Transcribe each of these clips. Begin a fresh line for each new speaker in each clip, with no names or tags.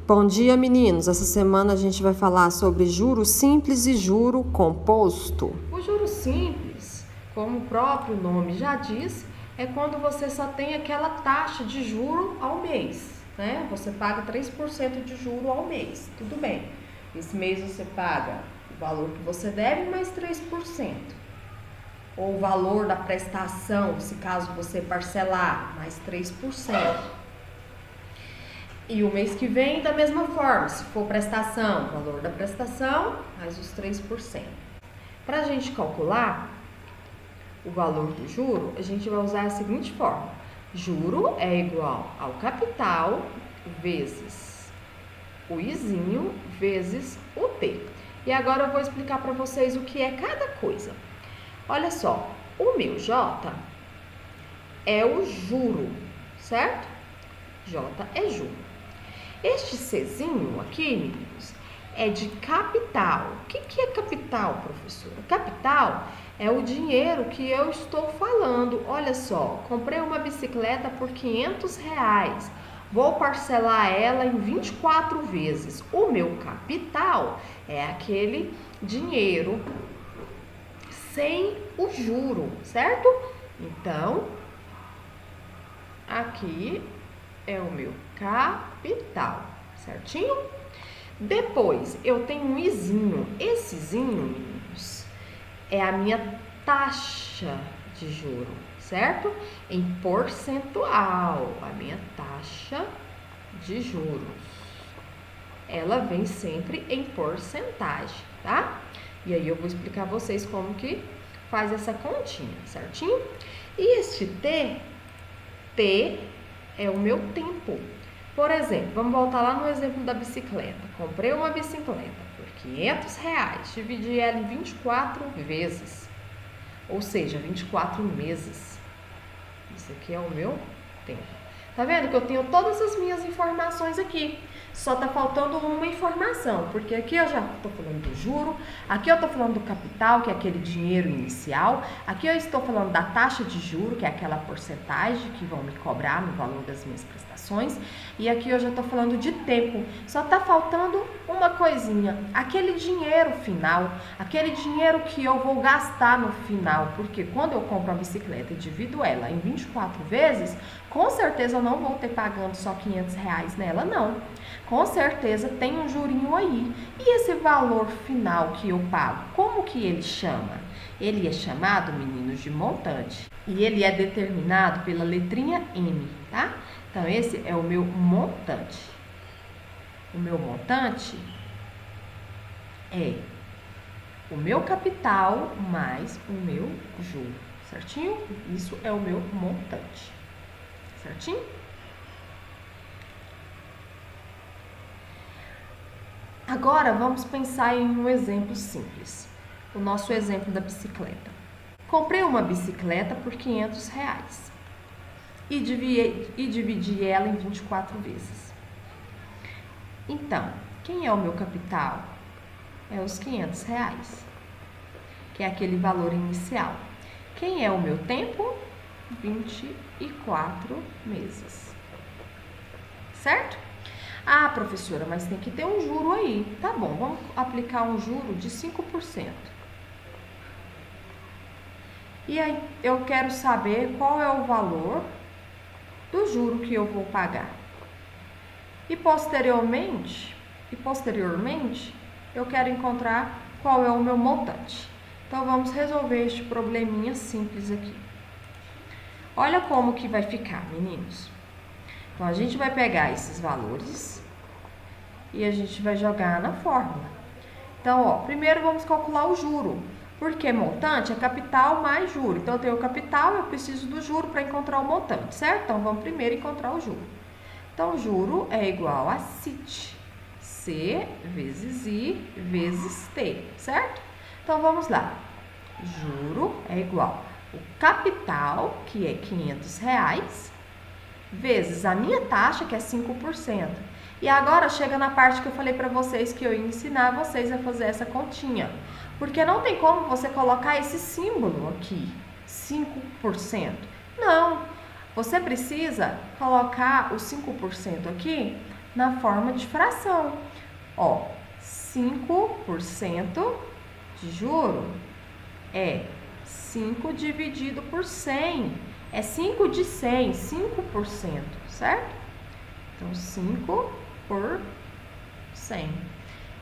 Bom dia, meninos! Essa semana a gente vai falar sobre juro simples e juro composto.
O juro simples, como o próprio nome já diz, é quando você só tem aquela taxa de juro ao mês, né? Você paga 3% de juro ao mês, tudo bem. Esse mês você paga o valor que você deve mais 3%. Ou o valor da prestação, se caso você parcelar, mais 3%. E o mês que vem, da mesma forma, se for prestação, o valor da prestação, mais os 3%. Para a gente calcular o valor do juro, a gente vai usar a seguinte forma. Juro é igual ao capital vezes o izinho vezes o T. E agora eu vou explicar para vocês o que é cada coisa. Olha só, o meu J é o juro, certo? J é juro. Este Czinho aqui, meninos, é de capital. O que é capital, professora? Capital é o dinheiro que eu estou falando. Olha só, comprei uma bicicleta por R$500. Vou parcelar ela em 24 vezes. O meu capital é aquele dinheiro sem o juro, certo? Então, aqui é o meu capital, certinho? Depois, eu tenho um izinho. Esse izinho, meninos, é a minha taxa de juro, certo? Em percentual, a minha taxa de juros. Ela vem sempre em porcentagem, tá? E aí eu vou explicar a vocês como que faz essa continha, certinho? E este T é o meu tempo. Por exemplo, vamos voltar lá no exemplo da bicicleta. Comprei uma bicicleta por R$500, dividi ela em 24 vezes, ou seja, 24 meses. Isso aqui é o meu tempo. Tá vendo que eu tenho todas as minhas informações aqui? Só tá faltando uma informação, porque aqui eu já tô falando do juro, aqui eu tô falando do capital, que é aquele dinheiro inicial, aqui eu estou falando da taxa de juro, que é aquela porcentagem que vão me cobrar no valor das minhas prestações, e aqui eu já tô falando de tempo. Só tá faltando uma coisinha, aquele dinheiro final, aquele dinheiro que eu vou gastar no final, porque quando eu compro a bicicleta e divido ela em 24 vezes, com certeza eu não vou ter pagando só R$500 nela, não. Com certeza tem um jurinho aí. E esse valor final que eu pago, como que ele chama? Ele é chamado, meninos, de montante. E ele é determinado pela letrinha M, tá? Então, esse é o meu montante. O meu montante é o meu capital mais o meu juro, certinho? Isso é o meu montante, certinho? Agora, vamos pensar em um exemplo simples. O nosso exemplo da bicicleta. Comprei uma bicicleta por R$500 e dividi ela em 24 vezes. Então, quem é o meu capital? É os R$500, que é aquele valor inicial. Quem é o meu tempo? 24 meses. Certo? Ah, professora, mas tem que ter um juro aí. Tá bom, vamos aplicar um juro de 5%. E aí eu quero saber qual é o valor do juro que eu vou pagar. E posteriormente, eu quero encontrar qual é o meu montante. Então vamos resolver este probleminha simples aqui. Olha como que vai ficar, meninos. Então, a gente vai pegar esses valores e a gente vai jogar na fórmula. Então, ó, primeiro vamos calcular o juro, porque montante é capital mais juro. Então, eu tenho o capital, eu preciso do juro para encontrar o montante, certo? Então, vamos primeiro encontrar o juro. Então, juro é igual a CIT, C vezes I vezes T, certo? Então, vamos lá. Juro é igual o capital, que é R$500, vezes a minha taxa, que é 5%. E agora chega na parte que eu falei para vocês que eu ia ensinar vocês a fazer essa continha. Porque não tem como você colocar esse símbolo aqui, 5%. Não, você precisa colocar o 5% aqui na forma de fração. Ó, 5% de juro é 5 dividido por 100. É 5 de 100, 5%, certo? Então, 5 por 100.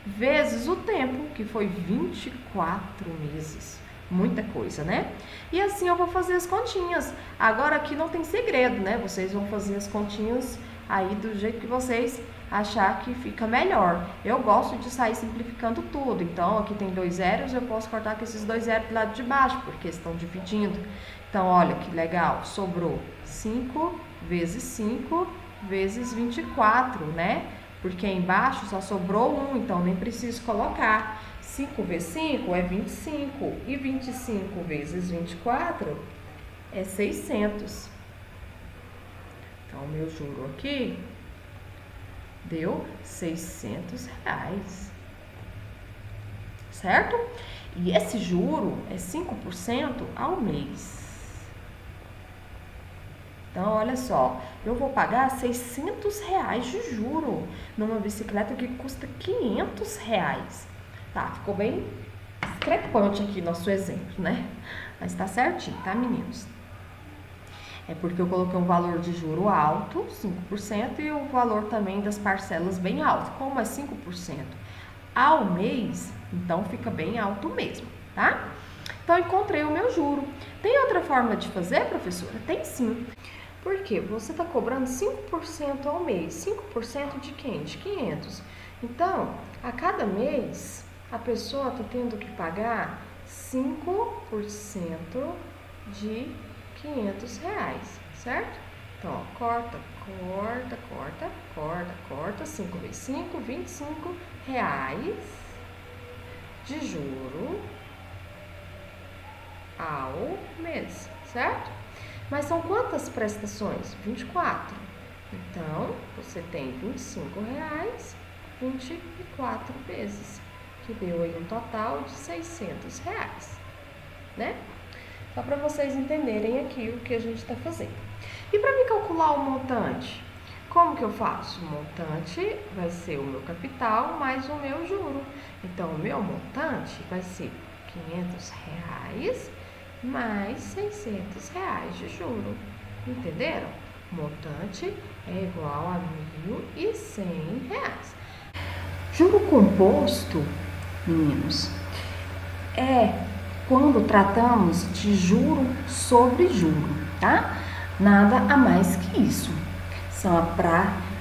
Vezes o tempo, que foi 24 meses. Muita coisa, né? E assim eu vou fazer as continhas. Agora aqui não tem segredo, né? Vocês vão fazer as continhas aí do jeito que vocês achar que fica melhor. Eu gosto de sair simplificando tudo. Então, aqui tem 2 zeros, eu posso cortar com esses 2 zeros do lado de baixo, porque estão dividindo. Então, olha que legal. Sobrou 5 vezes 5 vezes 24, né? Porque embaixo só sobrou 1, então nem preciso colocar. 5 vezes 5 é 25. E 25 vezes 24 é 600. Então, o meu juro aqui deu R$600. Certo? E esse juro é 5% ao mês. Então, olha só, eu vou pagar R$600 de juro numa bicicleta que custa R$500. Tá, ficou bem discrepante aqui nosso exemplo, né? Mas tá certinho, tá, meninos? É porque eu coloquei um valor de juro alto, 5%, e o valor também das parcelas bem alto. Como é 5% ao mês, então fica bem alto mesmo, tá? Então, encontrei o meu juro. Tem outra forma de fazer, professora? Tem sim. Por quê? Você está cobrando 5% ao mês. 5% de quem? De 500. Então, a cada mês, a pessoa está tendo que pagar 5% de R$500, certo? Então, ó, corta, 5 vezes 5, R$25 de juro ao mês, certo? Mas são quantas prestações? 24. Então, você tem R$25, 24 vezes, que deu aí um total de R$600, né? Só para vocês entenderem aqui o que a gente está fazendo. E para me calcular o montante, como que eu faço? O montante vai ser o meu capital mais o meu juro. Então, o meu montante vai ser R$500 mais R$600 de juro. Entenderam? O montante é igual a R$1.100. Juro composto, meninos, é quando tratamos de juro sobre juro, tá? Nada a mais que isso.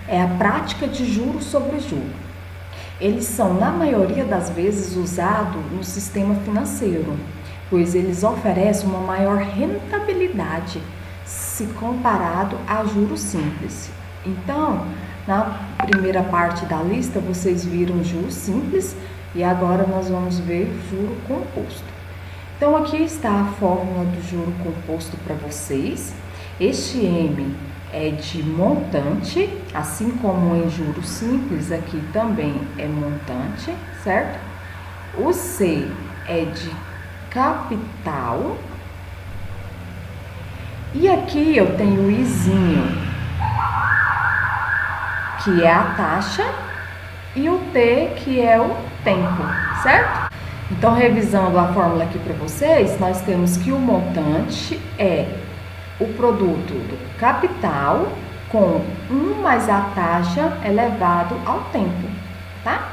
É a prática de juro sobre juro. Eles são, na maioria das vezes, usados no sistema financeiro, pois eles oferecem uma maior rentabilidade se comparado a juros simples. Então, na primeira parte da lista, vocês viram juros simples e agora nós vamos ver juro composto. Então, aqui está a fórmula do juro composto para vocês. Este M é de montante, assim como em juros simples, aqui também é montante, certo? O C é de capital. E aqui eu tenho o Izinho, que é a taxa, e o T, que é o tempo, certo? Então, revisando a fórmula aqui para vocês, nós temos que o montante é o produto do capital com 1 mais a taxa elevado ao tempo, tá?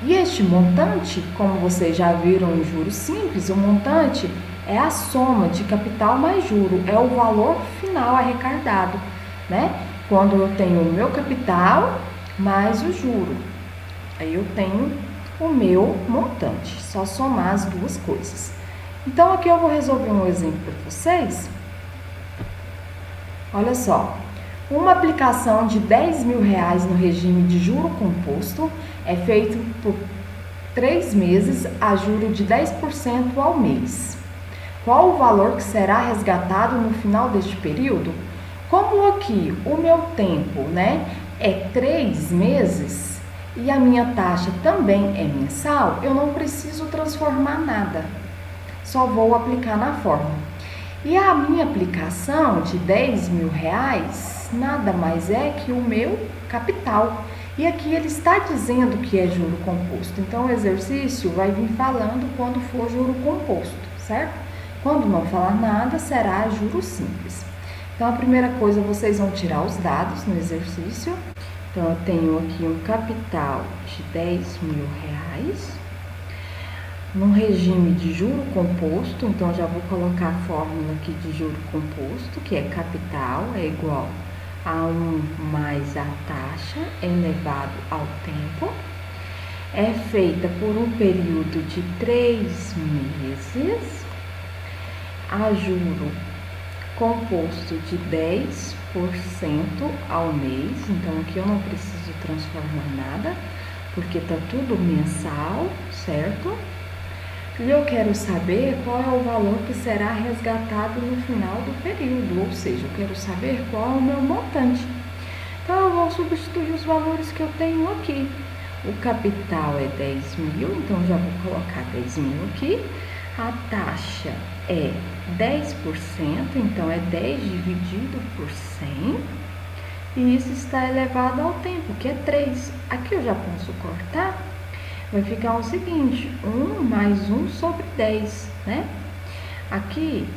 E este montante, como vocês já viram em juros simples, o montante é a soma de capital mais juro, é o valor final arrecadado, né? Quando eu tenho o meu capital mais o juro, aí eu tenho o meu montante, só somar as duas coisas. Então, aqui eu vou resolver um exemplo para vocês. Olha só, uma aplicação de R$10.000 no regime de juro composto é feito por 3 meses a juro de 10% ao mês. Qual o valor que será resgatado no final deste período? Como aqui o meu tempo, né, é 3 meses e a minha taxa também é mensal, eu não preciso transformar nada, só vou aplicar na fórmula. E a minha aplicação de R$10.000 nada mais é que o meu capital. E aqui ele está dizendo que é juro composto. Então, o exercício vai vir falando quando for juro composto, certo? Quando não falar nada, será juro simples. Então, a primeira coisa, vocês vão tirar os dados no exercício. Então, eu tenho aqui um capital de R$10.000, num regime de juro composto. Então, já vou colocar a fórmula aqui de juro composto, que é capital é igual a 1 mais a taxa elevado ao tempo. É feita por um período de 3 meses, a juro composto de 10% ao mês. Então, aqui eu não preciso transformar nada, porque tá tudo mensal, certo? E eu quero saber qual é o valor que será resgatado no final do período, ou seja, eu quero saber qual é o meu montante. Então, eu vou substituir os valores que eu tenho aqui. O capital é 10.000, então já vou colocar 10.000 aqui. A taxa é 10%, então é 10 dividido por 100. E isso está elevado ao tempo, que é 3. Aqui eu já posso cortar. Vai ficar o seguinte, 1 mais 1 sobre 10, né? Aqui,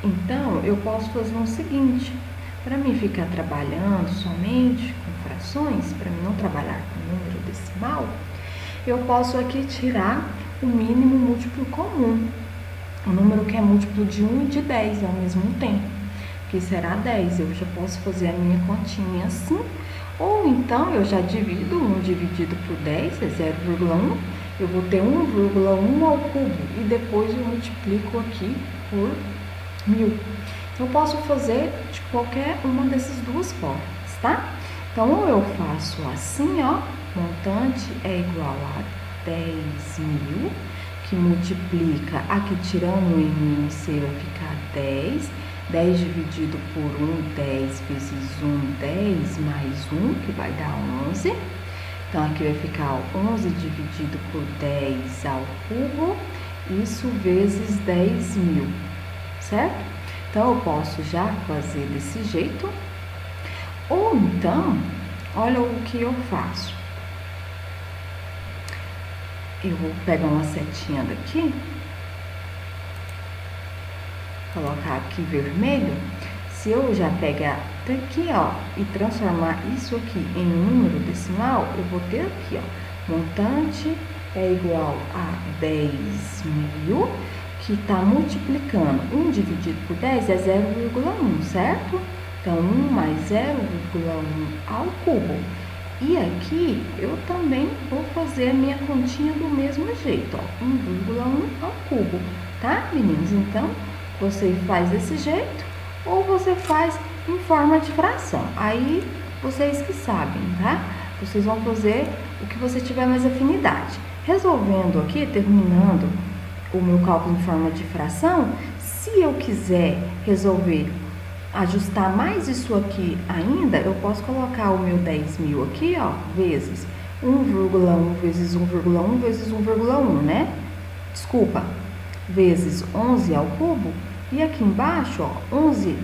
então, eu posso fazer o seguinte, para mim ficar trabalhando somente com frações, para mim não trabalhar com número decimal, eu posso aqui tirar o mínimo múltiplo comum, o número que é múltiplo de 1 e de 10 ao mesmo tempo, que será 10. Eu já posso fazer a minha continha assim. Ou então, eu já divido 1 dividido por 10, é 0,1. Eu vou ter 1,1 ao cubo e depois eu multiplico aqui por 1000. Eu posso fazer de qualquer uma dessas duas formas, tá? Então, ou eu faço assim, ó, montante é igual a 10.000, que multiplica, aqui tirando o MNC vai ficar 10. 10 dividido por 1, 10 vezes 1, 10 mais 1, que vai dar 11. Então, aqui vai ficar 11 dividido por 10 ao cubo, isso vezes 10.000, certo? Então, eu posso já fazer desse jeito. Ou então, olha o que eu faço. Eu vou pegar uma setinha daqui, colocar aqui vermelho. Se eu já pegar daqui, ó, e transformar isso aqui em número decimal, eu vou ter aqui, ó, montante é igual a 10.000, que está multiplicando 1 dividido por 10 é 0,1, certo? Então, 1 mais 0,1 ao cubo. E aqui, eu também vou fazer a minha continha do mesmo jeito, ó, 1,1 ao cubo, tá, meninos? Então, você faz desse jeito ou você faz em forma de fração. Aí, vocês que sabem, tá? Vocês vão fazer o que você tiver mais afinidade. Resolvendo aqui, terminando o meu cálculo em forma de fração, se eu quiser resolver, ajustar mais isso aqui ainda, eu posso colocar o meu 10.000 aqui, ó, vezes 1,1 vezes 1,1 vezes 1,1, né? Desculpa, vezes 11 ao cubo. E aqui embaixo, ó, 11,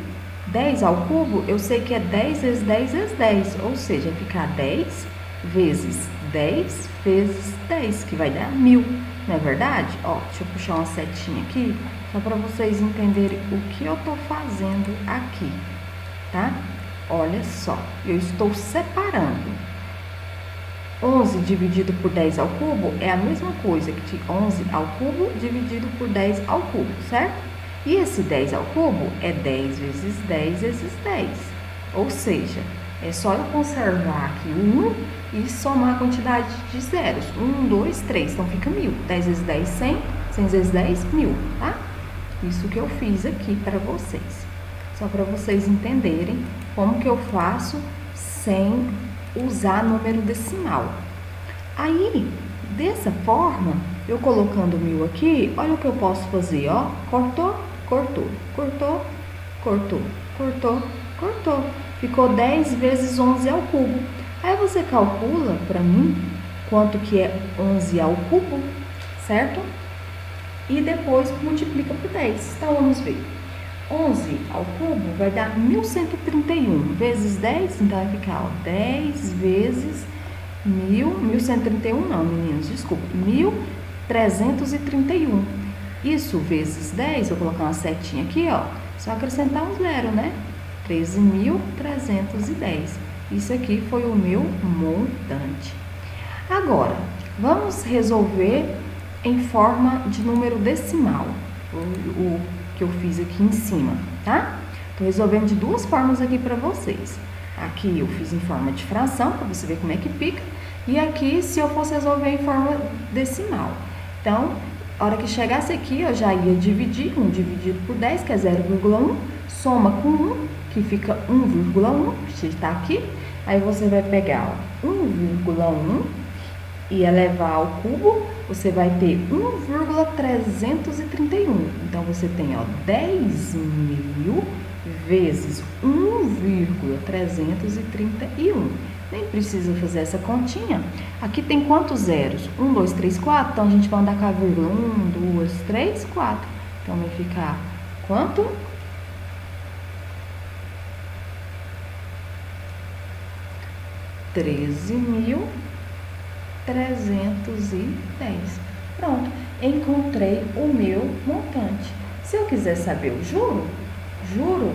10 ao cubo, eu sei que é 10 vezes 10 vezes 10, ou seja, ficar 10 vezes 10 vezes 10, que vai dar 1000, não é verdade? Ó, deixa eu puxar uma setinha aqui, só para vocês entenderem o que eu tô fazendo aqui, tá? Olha só, eu estou separando. 11 dividido por 10 ao cubo é a mesma coisa que 11 ao cubo dividido por 10 ao cubo, certo? E esse 10 ao cubo é 10 vezes 10 vezes 10. Ou seja, é só eu conservar aqui o 1 e somar a quantidade de zeros. 1, 2, 3. Então, fica 1000. 10 vezes 10, 100. 100 vezes 10, 1000, tá? Isso que eu fiz aqui para vocês. Só para vocês entenderem como que eu faço sem usar número decimal. Aí, dessa forma, eu colocando 1000 aqui, olha o que eu posso fazer, ó. Cortou, cortou, cortou, cortou, cortou, cortou. Ficou 10 vezes 11 ao cubo. Aí você calcula para mim quanto que é 11 ao cubo, certo? E depois multiplica por 10. Então, vamos ver. 11 ao cubo vai dar 1131 vezes 10, então vai ficar, ó, 10 vezes 1.131 não, meninos, desculpa, 1.331. Isso vezes 10, vou colocar uma setinha aqui, ó, só acrescentar um zero, né? 13.310. Isso aqui foi o meu montante. Agora, vamos resolver em forma de número decimal, o que eu fiz aqui em cima, tá? Tô resolvendo de duas formas aqui para vocês. Aqui eu fiz em forma de fração, para você ver como é que fica. E aqui, se eu fosse resolver em forma decimal. Então, a hora que chegasse aqui, eu já ia dividir, 1 dividido por 10, que é 0,1, soma com 1, que fica 1,1, que está aqui. Aí você vai pegar 1,1 e elevar ao cubo, você vai ter 1,331. Então, você tem, ó, 10.000 vezes 1,331. Nem precisa fazer essa continha. Aqui tem quantos zeros? 1, 2, 3, 4. Então, a gente vai andar com a vírgula. 1, 2, 3, 4. Então, vai ficar quanto? 13.310. Pronto, encontrei o meu montante. Se eu quiser saber o juro, juro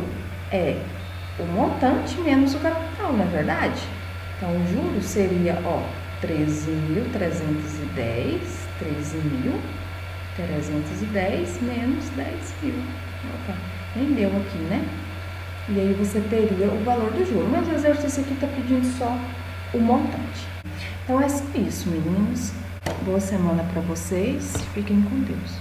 é o montante menos o capital, não é verdade? Então, o juro seria, ó, 13.310, 13.310 menos 10.000. Opa, nem deu aqui, né? E aí você teria o valor do juro. Mas o exercício aqui está pedindo só o montante. Então, é só isso, meninos. Boa semana para vocês. Fiquem com Deus.